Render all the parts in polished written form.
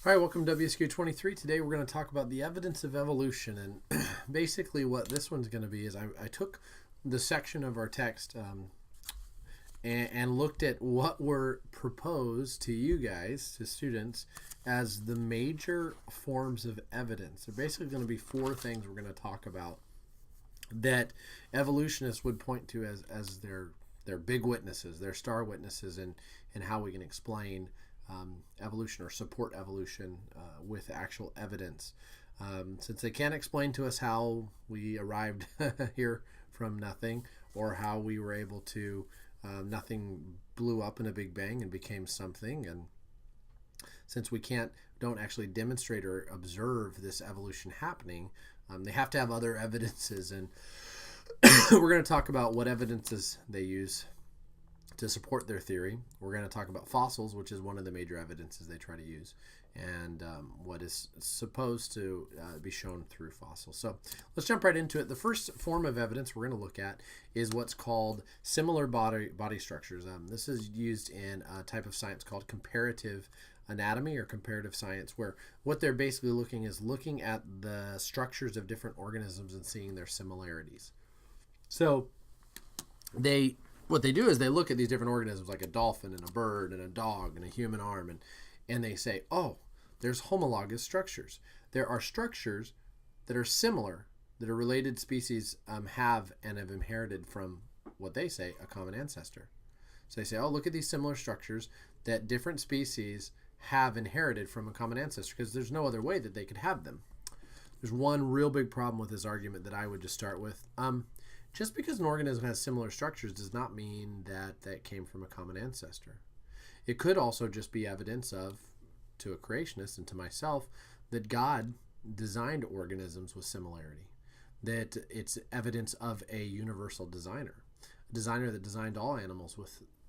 All right, welcome to WSQ 23. Today we're going to talk about the evidence of evolution. And basically what this one's going to be is I took the section of our text and looked at what were proposed to you guys, to students, as the major forms of evidence. They're basically going to be four things we're going to talk about that evolutionists would point to as their big witnesses, their star witnesses, and how we can explain evolution or support evolution with actual evidence. Since they can't explain to us how we arrived here from nothing, or how we were able to, nothing blew up in a big bang and became something, and since we don't actually demonstrate or observe this evolution happening, they have to have other evidences, and we're going to talk about what evidences they use to support their theory. We're going to talk about fossils, which is one of the major evidences they try to use, and what is supposed to be shown through fossils. So let's jump right into it. The first form of evidence we're going to look at is what's called similar body structures. This is used in a type of science called comparative anatomy or comparative science, where what they're basically looking at the structures of different organisms and seeing their similarities. So what they do is they look at these different organisms, like a dolphin and a bird and a dog and a human arm, and they say, oh, there's homologous structures. There are structures that are similar, that a related species have inherited from what they say a common ancestor. So they say, oh, look at these similar structures that different species have inherited from a common ancestor, because there's no other way that they could have them. There's one real big problem with this argument that I would just start with. Just because an organism has similar structures does not mean that came from a common ancestor. It could also just be evidence of, to a creationist and to myself, that God designed organisms with similarity. That it's evidence of a universal designer. A designer that designed all animals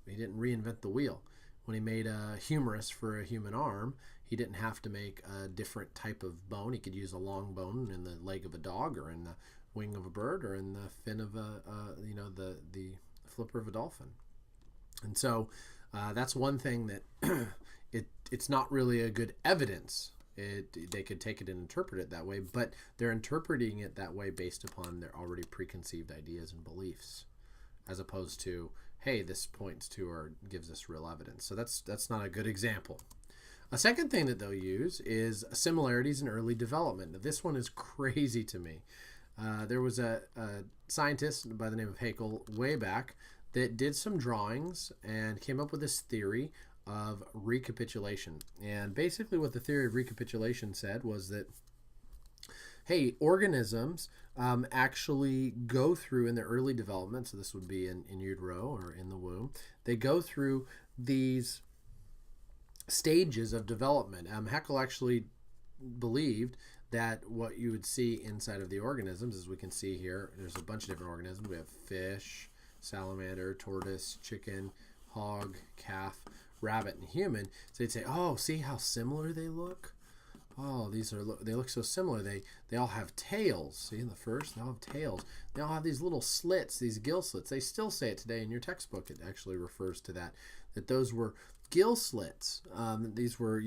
he didn't reinvent the wheel. When he made a humerus for a human arm, he didn't have to make a different type of bone. He could use a long bone in the leg of a dog, or in the wing of a bird, or in the fin of the flipper of a dolphin. And so that's one thing that it's not really a good evidence. They could take it and interpret it that way, but they're interpreting it that way based upon their already preconceived ideas and beliefs, as opposed to, hey, this points to or gives us real evidence. So that's not a good example. A second thing that they'll use is similarities in early development. Now, this one is crazy to me. There was a scientist by the name of Haeckel way back that did some drawings and came up with this theory of recapitulation. And basically what the theory of recapitulation said was that, hey, organisms actually go through in their early development, so this would be in utero or in the womb, they go through these stages of development. Haeckel actually believed that what you would see inside of the organisms, as we can see here, there's a bunch of different organisms. We have fish, salamander, tortoise, chicken, hog, calf, rabbit, and human. So they'd say, oh, see how similar they look? Oh, they look so similar. They all have tails. See, in the first, they all have tails. They all have these little slits, these gill slits. They still say it today in your textbook. It actually refers to that those were gill slits. These were,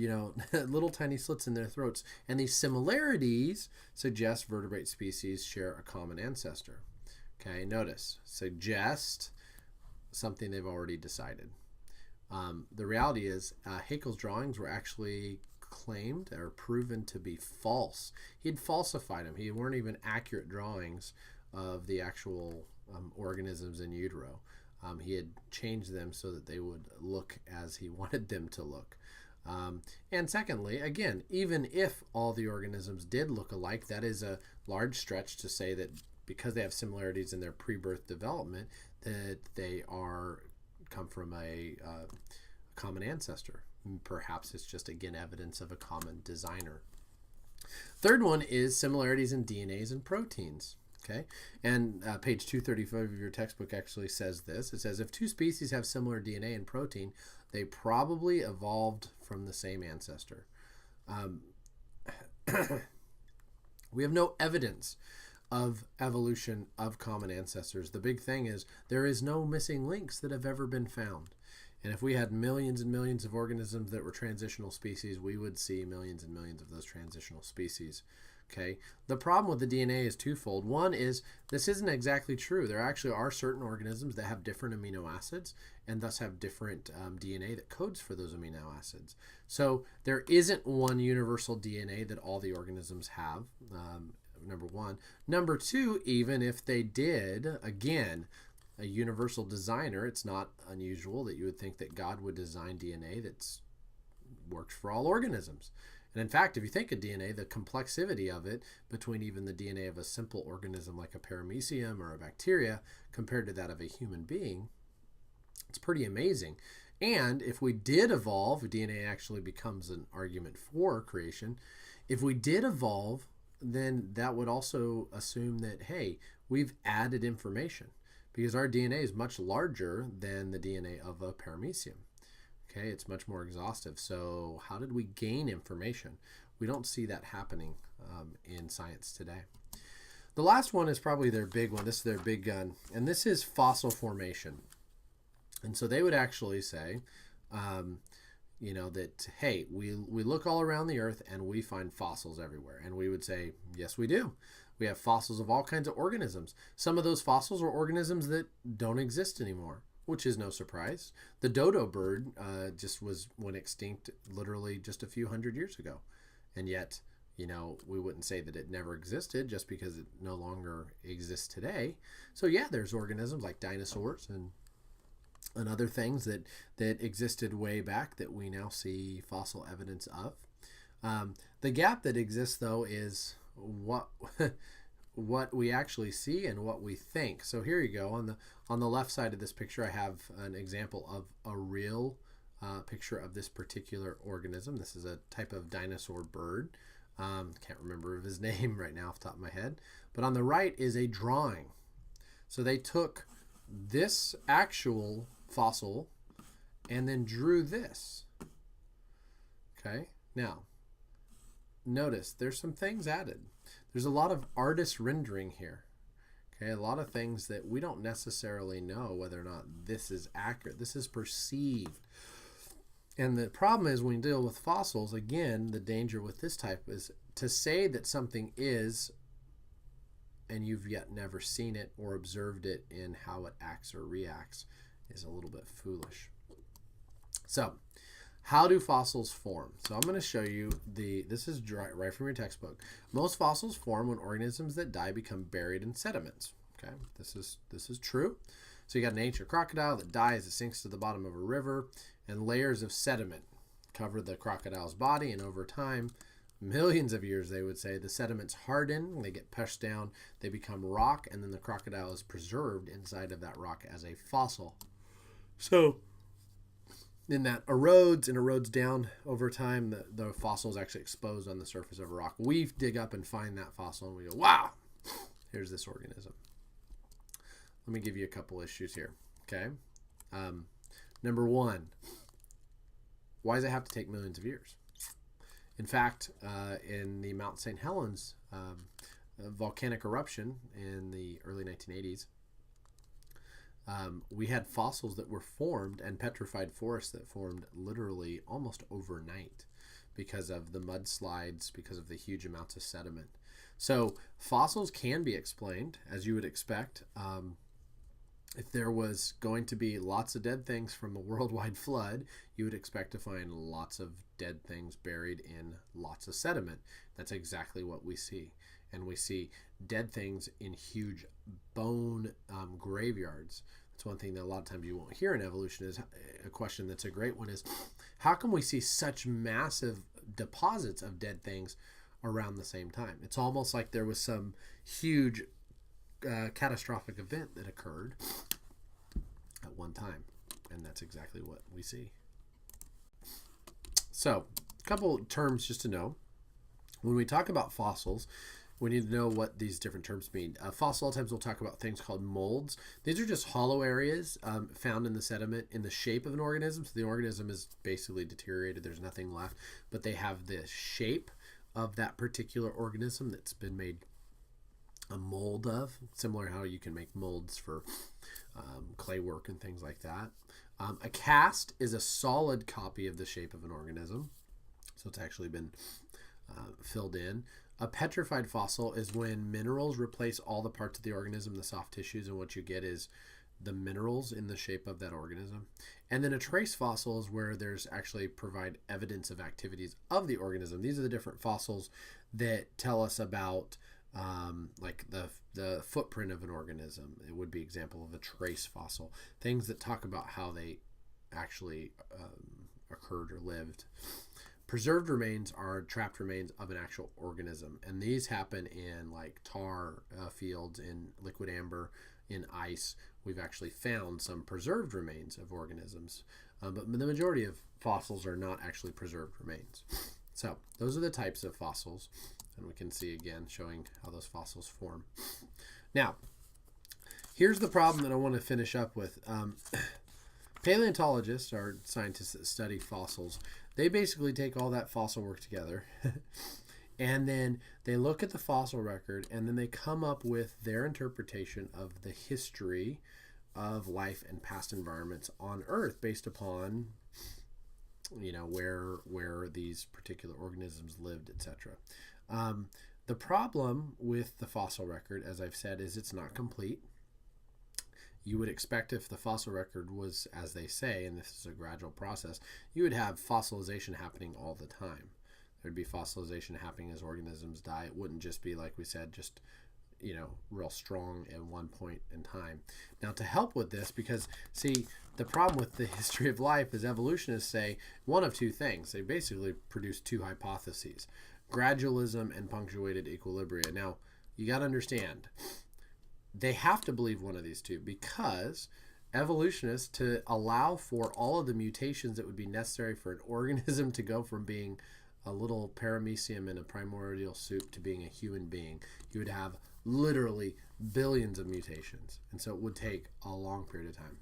little tiny slits in their throats. And these similarities suggest vertebrate species share a common ancestor. Okay, notice, suggest something they've already decided. The reality is Haeckel's drawings were actually claimed or proven to be false. He had falsified them. He weren't even accurate drawings of the actual organisms in utero. He had changed them so that they would look as he wanted them to look. And secondly, again, even if all the organisms did look alike, that is a large stretch to say that because they have similarities in their pre-birth development, that they come from a common ancestor. Perhaps it's just, again, evidence of a common designer. Third one is similarities in DNAs and proteins. Okay, and page 235 of your textbook actually says this. It says, if two species have similar DNA and protein, they probably evolved from the same ancestor. We have no evidence of evolution of common ancestors. The big thing is there is no missing links that have ever been found. And if we had millions and millions of organisms that were transitional species, we would see millions and millions of those transitional species. Okay. The problem with the DNA is twofold. One is this isn't exactly true. There actually are certain organisms that have different amino acids and thus have different DNA that codes for those amino acids. So there isn't one universal DNA that all the organisms have. Number one. Number two, even if they did, again, a universal designer, it's not unusual that you would think that God would design DNA that works for all organisms. And in fact, if you think of DNA, the complexity of it between even the DNA of a simple organism like a paramecium or a bacteria compared to that of a human being, it's pretty amazing. And if we did evolve, DNA actually becomes an argument for creation. If we did evolve, then that would also assume that, hey, we've added information because our DNA is much larger than the DNA of a paramecium. Okay, it's much more exhaustive. So how did we gain information? We don't see that happening in science today. The last one is probably their big one. This is their big gun, and this is fossil formation. And so they would actually say, that, hey, we look all around the earth and we find fossils everywhere. And we would say, yes, we do. We have fossils of all kinds of organisms. Some of those fossils are organisms that don't exist anymore, which is no surprise. The dodo bird just went extinct literally just a few hundred years ago. And yet, we wouldn't say that it never existed just because it no longer exists today. So yeah, there's organisms like dinosaurs and other things that existed way back that we now see fossil evidence of. The gap that exists, though, is what we actually see and what we think. So here you go. On the left side of this picture, I have an example of a real picture of this particular organism. This is a type of dinosaur bird. Can't remember his name right now off the top of my head. But on the right is a drawing. So they took this actual fossil and then drew this. Okay, now notice there's some things added. There's a lot of artist rendering here. Okay, a lot of things that we don't necessarily know whether or not this is accurate. This is perceived. And the problem is when you deal with fossils, again, the danger with this type is to say that something is and you've yet never seen it or observed it in how it acts or reacts is a little bit foolish. So, how do fossils form? So I'm going to show you this is right from your textbook. Most fossils form when organisms that die become buried in sediments. Okay, this is true. So you got an ancient crocodile that dies, it sinks to the bottom of a river, and layers of sediment cover the crocodile's body, and over time, millions of years, they would say, the sediments harden, they get pushed down, they become rock, and then the crocodile is preserved inside of that rock as a fossil. So then that erodes down over time. The fossil is actually exposed on the surface of a rock. We dig up and find that fossil, and we go, wow, here's this organism. Let me give you a couple issues here, okay? Number one, why does it have to take millions of years? In fact, in the Mount St. Helens volcanic eruption in the early 1980s, we had fossils that were formed and petrified forests that formed literally almost overnight because of the mudslides, because of the huge amounts of sediment. So fossils can be explained, as you would expect. If there was going to be lots of dead things from a worldwide flood, you would expect to find lots of dead things buried in lots of sediment. That's exactly what we see. And we see dead things in huge bone graveyards. That's one thing that a lot of times you won't hear in evolution is a question that's a great one is, how can we see such massive deposits of dead things around the same time? It's almost like there was some huge catastrophic event that occurred at one time, and that's exactly what we see. So a couple terms just to know. When we talk about fossils, we need to know what these different terms mean. Fossil, a lot of times we'll talk about things called molds. These are just hollow areas found in the sediment in the shape of an organism. So the organism is basically deteriorated. There's nothing left, but they have the shape of that particular organism that's been made a mold of, similar to how you can make molds for clay work and things like that. A cast is a solid copy of the shape of an organism, so it's actually been filled in. A petrified fossil is when minerals replace all the parts of the organism, the soft tissues, and what you get is the minerals in the shape of that organism. And then a trace fossil is where there's actually provide evidence of activities of the organism. These are the different fossils that tell us about like the footprint of an organism. It would be example of a trace fossil. Things that talk about how they actually occurred or lived. Preserved remains are trapped remains of an actual organism, and these happen in like tar fields, in liquid amber, in ice. We've actually found some preserved remains of organisms, but the majority of fossils are not actually preserved remains. So those are the types of fossils, and we can see again showing how those fossils form. Now, here's the problem that I want to finish up with. Paleontologists, or scientists that study fossils, they basically take all that fossil work together and then they look at the fossil record and then they come up with their interpretation of the history of life and past environments on Earth based upon, you know, where these particular organisms lived, etc. The problem with the fossil record, as I've said, is it's not complete. You would expect if the fossil record was, as they say, and this is a gradual process, you would have fossilization happening all the time. There'd be fossilization happening as organisms die. It wouldn't just be, like we said, just, you know, real strong at one point in time. Now, to help with this, because, see, the problem with the history of life is evolutionists say one of two things. They basically produce two hypotheses, gradualism and punctuated equilibria. Now, you got to understand, they have to believe one of these two, because evolutionists, to allow for all of the mutations that would be necessary for an organism to go from being a little paramecium in a primordial soup to being a human being, you would have literally billions of mutations. And so it would take a long period of time.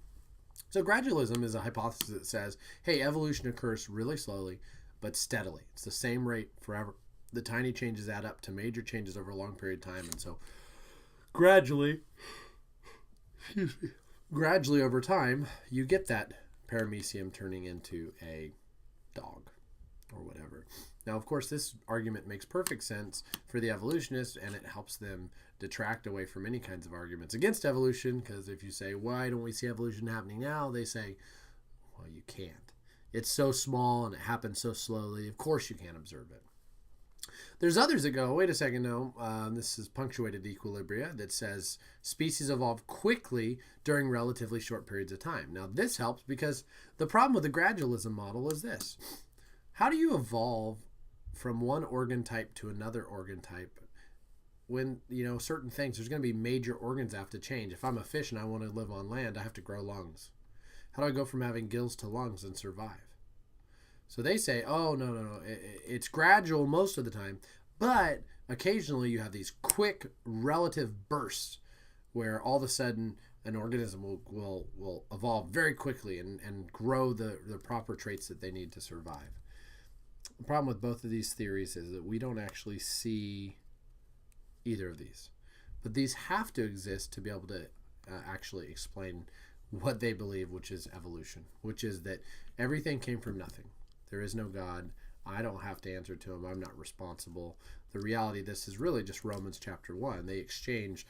So gradualism is a hypothesis that says, hey, evolution occurs really slowly, but steadily. It's the same rate forever. The tiny changes add up to major changes over a long period of time. And so gradually over time, you get that paramecium turning into a dog or whatever. Now, of course, this argument makes perfect sense for the evolutionists, and it helps them detract away from any kinds of arguments against evolution, because if you say, why don't we see evolution happening now? They say, well, you can't. It's so small and it happens so slowly. Of course you can't observe it. There's others that go, wait a second, no, this is punctuated equilibria that says species evolve quickly during relatively short periods of time. Now, this helps because the problem with the gradualism model is this. How do you evolve from one organ type to another organ type when, you know, certain things, there's going to be major organs that have to change. If I'm a fish and I want to live on land, I have to grow lungs. How do I go from having gills to lungs and survive? So they say, oh, no. It's gradual most of the time, but occasionally you have these quick relative bursts where all of a sudden an organism will evolve very quickly and grow the proper traits that they need to survive. The problem with both of these theories is that we don't actually see either of these. But these have to exist to be able to actually explain what they believe, which is evolution, which is that everything came from nothing. There is no God. I don't have to answer to him. I'm not responsible. The reality of this is really just Romans chapter 1. They exchange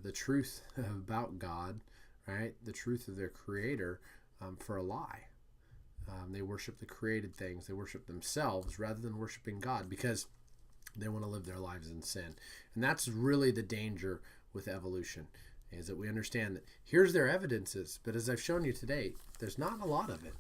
the truth about God, right? The truth of their creator for a lie. They worship the created things. They worship themselves rather than worshiping God because they want to live their lives in sin. And that's really the danger with evolution, is that we understand that here's their evidences, but as I've shown you today, there's not a lot of it.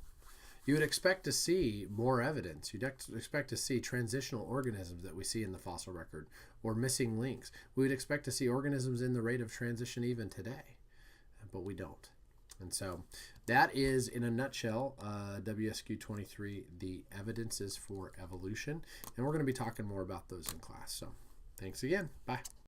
You would expect to see more evidence. You'd expect to see transitional organisms that we see in the fossil record or missing links. We would expect to see organisms in the rate of transition even today, but we don't. And so that is, in a nutshell, WSQ 23, the evidences for evolution. And we're going to be talking more about those in class. So thanks again. Bye.